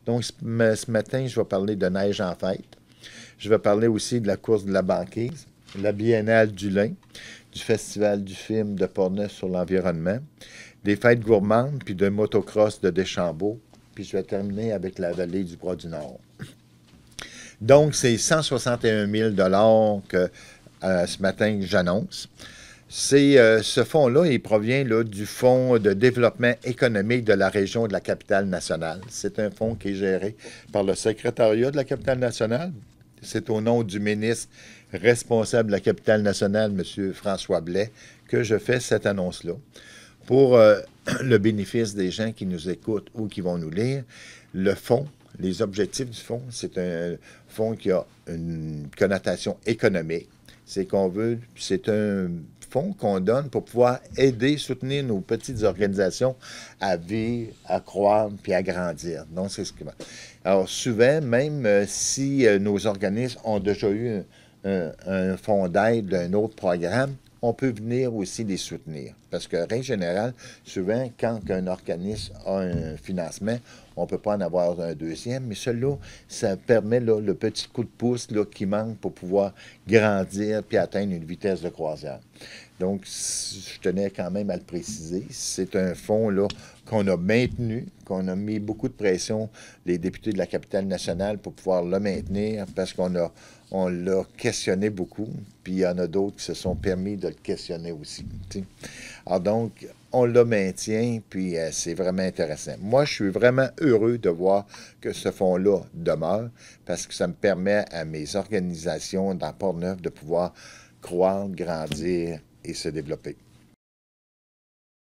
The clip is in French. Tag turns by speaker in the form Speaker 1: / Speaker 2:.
Speaker 1: Donc, ce matin, je vais parler de Neige en fête. Je vais parler aussi de la course de la banquise, la biennale du lin, du festival du film de Portneuf sur l'environnement, des fêtes gourmandes, puis de motocross de Deschambault. Puis je vais terminer avec la vallée du Bras-du-Nord. Donc, c'est 161 000 que ce matin j'annonce. Ce fonds-là, il provient là, du Fonds de développement économique de la région de la Capitale-Nationale. C'est un fonds qui est géré par le secrétariat de la Capitale-Nationale. C'est au nom du ministre responsable de la Capitale-Nationale, M. François Blais, que je fais cette annonce-là. Pour le bénéfice des gens qui nous écoutent ou qui vont nous lire, le fonds, les objectifs du fonds, c'est un fonds qui a une connotation économique. C'est un fonds qu'on donne pour pouvoir aider, soutenir nos petites organisations à vivre, à croître puis à grandir. Donc, c'est ce que... Alors, souvent, même si nos organismes ont déjà eu un fonds d'aide d'un autre programme, on peut venir aussi les soutenir. Parce que, règle générale, souvent, quand un organisme a un financement, on ne peut pas en avoir un deuxième, mais celui-là, ça permet là, le petit coup de pouce là, qui manque pour pouvoir grandir puis atteindre une vitesse de croisière. Donc, je tenais quand même à le préciser. C'est un fonds là, qu'on a maintenu, qu'on a mis beaucoup de pression, les députés de la Capitale-Nationale, pour pouvoir le maintenir, parce on l'a questionné beaucoup, puis il y en a d'autres qui se sont permis de le questionner aussi. T'sais. Alors donc, on le maintient, puis c'est vraiment intéressant. Moi, je suis vraiment heureux de voir que ce fonds-là demeure, parce que ça me permet à mes organisations dans Portneuf de pouvoir croître, grandir et se développer.